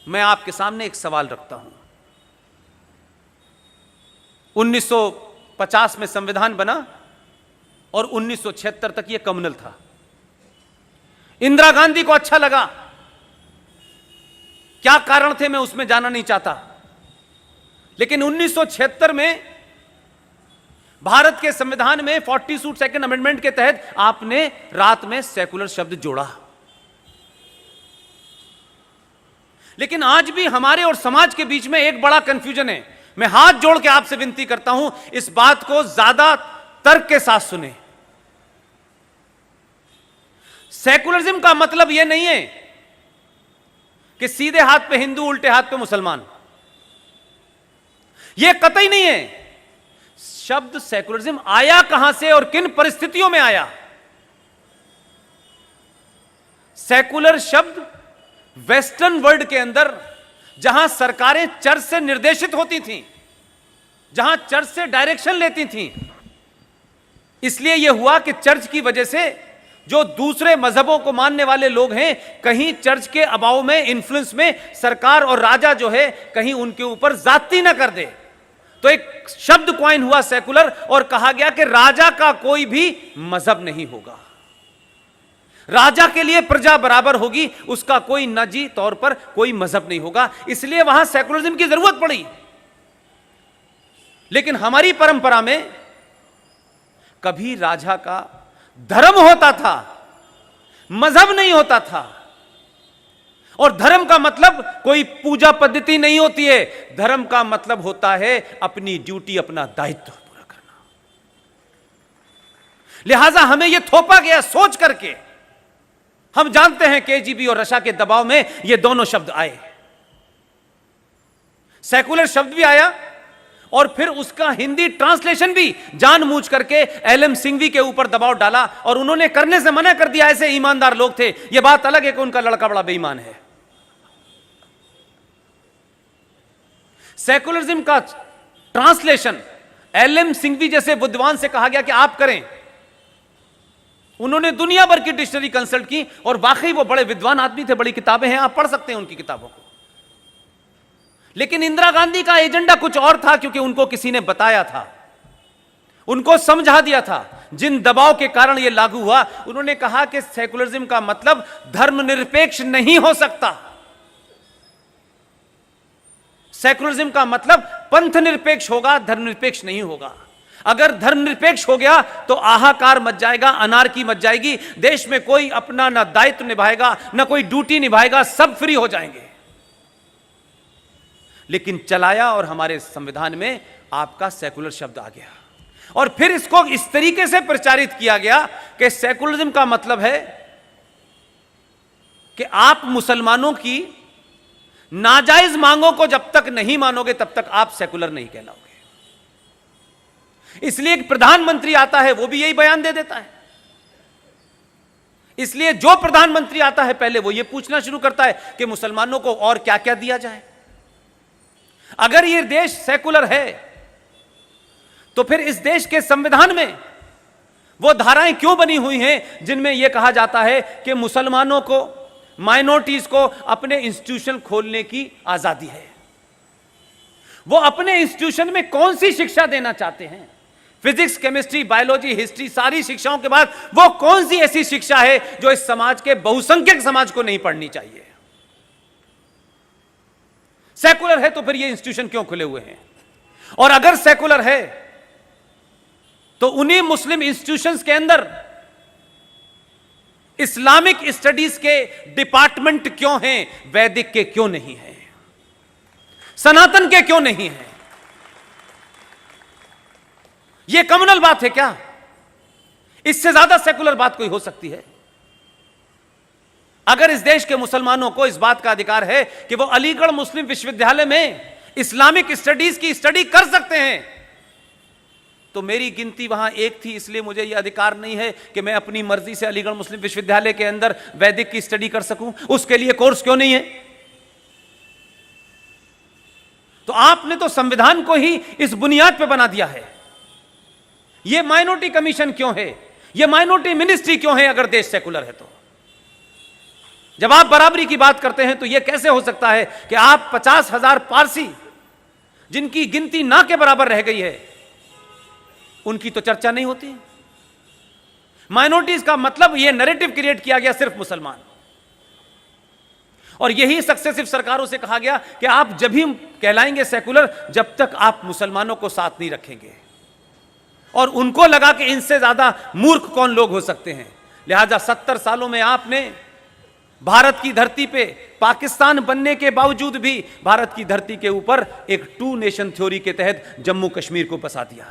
मैं आपके सामने एक सवाल रखता हूं। 1950 में संविधान बना और 1976 तक यह कम्युनल था। इंदिरा गांधी को अच्छा लगा, क्या कारण थे मैं उसमें जाना नहीं चाहता, लेकिन 1976 में भारत के संविधान में 42 सेकंड अमेंडमेंट के तहत आपने रात में सेकुलर शब्द जोड़ा। लेकिन आज भी हमारे और समाज के बीच में एक बड़ा कंफ्यूजन है। मैं हाथ जोड़ के आपसे विनती करता हूं, इस बात को ज्यादा तर्क के साथ सुने। सेकुलरिज्म का मतलब यह नहीं है कि सीधे हाथ पे हिंदू उल्टे हाथ पे मुसलमान, यह कतई नहीं है। शब्द सेकुलरिज्म आया कहां से और किन परिस्थितियों में आया? सेकुलर शब्द वेस्टर्न वर्ल्ड के अंदर, जहां सरकारें चर्च से निर्देशित होती थीं, जहां चर्च से डायरेक्शन लेती थीं, इसलिए यह हुआ कि चर्च की वजह से जो दूसरे मजहबों को मानने वाले लोग हैं, कहीं चर्च के अभाव में, इन्फ्लुएंस में सरकार और राजा जो है कहीं उनके ऊपर जाती ना कर दे। तो एक शब्द क्वाइन हुआ सेकुलर, और कहा गया कि राजा का कोई भी मजहब नहीं होगा, राजा के लिए प्रजा बराबर होगी, उसका कोई निजी तौर पर कोई मजहब नहीं होगा। इसलिए वहां सेकुलरिज्म की जरूरत पड़ी। लेकिन हमारी परंपरा में कभी राजा का धर्म होता था, मजहब नहीं होता था। और धर्म का मतलब कोई पूजा पद्धति नहीं होती है, धर्म का मतलब होता है अपनी ड्यूटी, अपना दायित्व पूरा करना। लिहाजा हमें यह थोपा गया सोच करके, हम जानते हैं केजीबी और रशा के दबाव में ये दोनों शब्द आए। सेकुलर शब्द भी आया और फिर उसका हिंदी ट्रांसलेशन भी जानबूझ करके एलएम सिंघवी के ऊपर दबाव डाला, और उन्होंने करने से मना कर दिया। ऐसे ईमानदार लोग थे। यह बात अलग है कि उनका लड़का बड़ा बेईमान है। सेकुलरिज्म का ट्रांसलेशन एलएम सिंघवी जैसे विद्वान से कहा गया कि आप करें। उन्होंने दुनिया भर की डिक्शनरी कंसल्ट की, और वाकई वो बड़े विद्वान आदमी थे, बड़ी किताबें हैं, आप पढ़ सकते हैं उनकी किताबों को। लेकिन इंदिरा गांधी का एजेंडा कुछ और था, क्योंकि उनको किसी ने बताया था, उनको समझा दिया था। जिन दबाव के कारण यह लागू हुआ, उन्होंने कहा कि सेकुलरिज्म का मतलब धर्मनिरपेक्ष नहीं हो सकता। सेकुलरिज्म का मतलब पंथ निरपेक्ष होगा, धर्मनिरपेक्ष नहीं होगा। अगर धर्मनिरपेक्ष हो गया तो आहाकार मच जाएगा, अनार्की मच जाएगी, देश में कोई अपना ना दायित्व निभाएगा, ना कोई ड्यूटी निभाएगा, सब फ्री हो जाएंगे। लेकिन चलाया और हमारे संविधान में आपका सेकुलर शब्द आ गया, और फिर इसको इस तरीके से प्रचारित किया गया कि सेकुलरिज्म का मतलब है कि आप मुसलमानों की नाजायज मांगों को जब तक नहीं मानोगे तब तक आप सेकुलर नहीं कहलाओगे। इसलिए एक प्रधानमंत्री आता है, वो भी यही बयान दे देता है। इसलिए जो प्रधानमंत्री आता है पहले वो ये पूछना शुरू करता है कि मुसलमानों को और क्या क्या दिया जाए। अगर ये देश सेकुलर है तो फिर इस देश के संविधान में वो धाराएं क्यों बनी हुई हैं जिनमें यह कहा जाता है कि मुसलमानों को, माइनॉरिटीज को अपने इंस्टीट्यूशन खोलने की आजादी है? वो अपने इंस्टीट्यूशन में कौन सी शिक्षा देना चाहते हैं? फिजिक्स, केमिस्ट्री, बायोलॉजी, हिस्ट्री, सारी शिक्षाओं के बाद वो कौन सी ऐसी शिक्षा है जो इस समाज के बहुसंख्यक समाज को नहीं पढ़नी चाहिए? सेकुलर है तो फिर ये इंस्टीट्यूशन क्यों खुले हुए हैं? और अगर सेकुलर है तो उन्हीं मुस्लिम इंस्टीट्यूशंस के अंदर इस्लामिक स्टडीज के डिपार्टमेंट क्यों हैं? वैदिक के क्यों नहीं है? सनातन के क्यों नहीं है? यह कम्युनल बात है क्या? इससे ज्यादा सेकुलर बात कोई हो सकती है? अगर इस देश के मुसलमानों को इस बात का अधिकार है कि वो अलीगढ़ मुस्लिम विश्वविद्यालय में इस्लामिक स्टडीज की स्टडी कर सकते हैं, तो मेरी गिनती वहां एक थी, इसलिए मुझे यह अधिकार नहीं है कि मैं अपनी मर्जी से अलीगढ़ मुस्लिम विश्वविद्यालय के अंदर वैदिक की स्टडी कर सकूं। उसके लिए कोर्स क्यों नहीं है? तो आपने तो संविधान को ही इस बुनियाद पर बना दिया है। यह माइनॉरिटी कमीशन क्यों है? यह माइनॉरिटी मिनिस्ट्री क्यों है अगर देश सेकुलर है तो? जब आप बराबरी की बात करते हैं तो यह कैसे हो सकता है कि आप 50,000 पारसी जिनकी गिनती ना के बराबर रह गई है, उनकी तो चर्चा नहीं होती। माइनॉरिटीज का मतलब यह नैरेटिव क्रिएट किया गया सिर्फ मुसलमान, और यही सक्सेसिव सरकारों से कहा गया कि आप जब भी कहलाएंगे सेकुलर जब तक आप मुसलमानों को साथ नहीं रखेंगे, और उनको लगा कि इनसे ज्यादा मूर्ख कौन लोग हो सकते हैं। लिहाजा 70 सालों में आपने भारत की धरती पे पाकिस्तान बनने के बावजूद भी भारत की धरती के ऊपर एक 2 नेशन थ्योरी के तहत जम्मू कश्मीर को बसा दिया।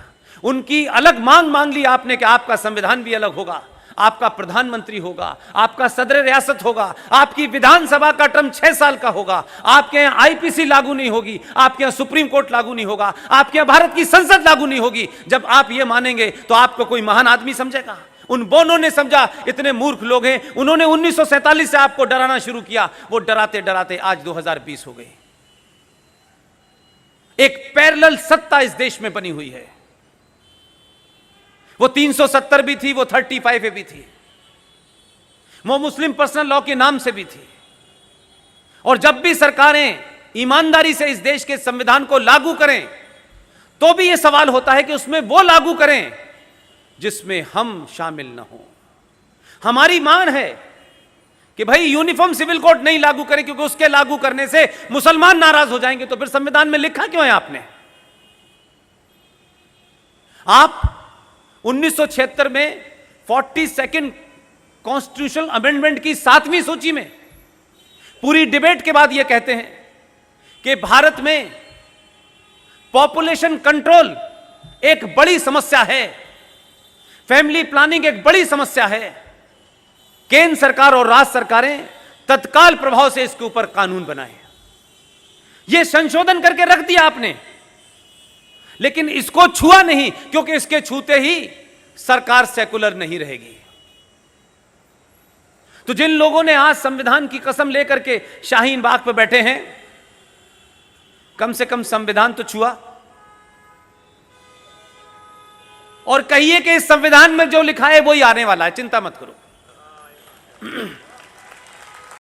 उनकी अलग मांग ली आपने कि आपका संविधान भी अलग होगा, आपका प्रधानमंत्री होगा, आपका सदर रियासत होगा, आपकी विधानसभा का टर्म 6 साल का होगा, आपके यहां आईपीसी लागू नहीं होगी, आपके यहां सुप्रीम कोर्ट लागू नहीं होगा, आपके यहां भारत की संसद लागू नहीं होगी। जब आप ये मानेंगे तो आपको कोई महान आदमी समझेगा। उन बोनों ने समझा इतने मूर्ख लोग हैं, उन्होंने 1947 से आपको डराना शुरू किया। वो डराते डराते आज 2020 हो गई। एक पैरेलल सत्ता इस देश में बनी हुई है। वो 370 भी थी, वो 35 भी थी, वो मुस्लिम पर्सनल लॉ के नाम से भी थी। और जब भी सरकारें ईमानदारी से इस देश के संविधान को लागू करें तो भी यह सवाल होता है कि उसमें वो लागू करें जिसमें हम शामिल न हो। हमारी मांग है कि भाई यूनिफॉर्म सिविल कोड नहीं लागू करें, क्योंकि उसके लागू करने से मुसलमान नाराज हो जाएंगे। तो फिर संविधान में लिखा क्यों है आपने? आप 1976 में 42nd कॉन्स्टिट्यूशनल अमेंडमेंट की 7वीं सूची में पूरी डिबेट के बाद यह कहते हैं कि भारत में पॉपुलेशन कंट्रोल एक बड़ी समस्या है, फैमिली प्लानिंग एक बड़ी समस्या है। केंद्र सरकार और राज्य सरकारें तत्काल प्रभाव से इसके ऊपर कानून बनाए। यह संशोधन करके रख दिया आपने, लेकिन इसको छुआ नहीं, क्योंकि इसके छूते ही सरकार सेकुलर नहीं रहेगी। तो जिन लोगों ने आज संविधान की कसम लेकर के शाहीन बाग पर बैठे हैं, कम से कम संविधान तो छुआ और कहिए कि इस संविधान में जो लिखा है वही आने वाला है, चिंता मत करो।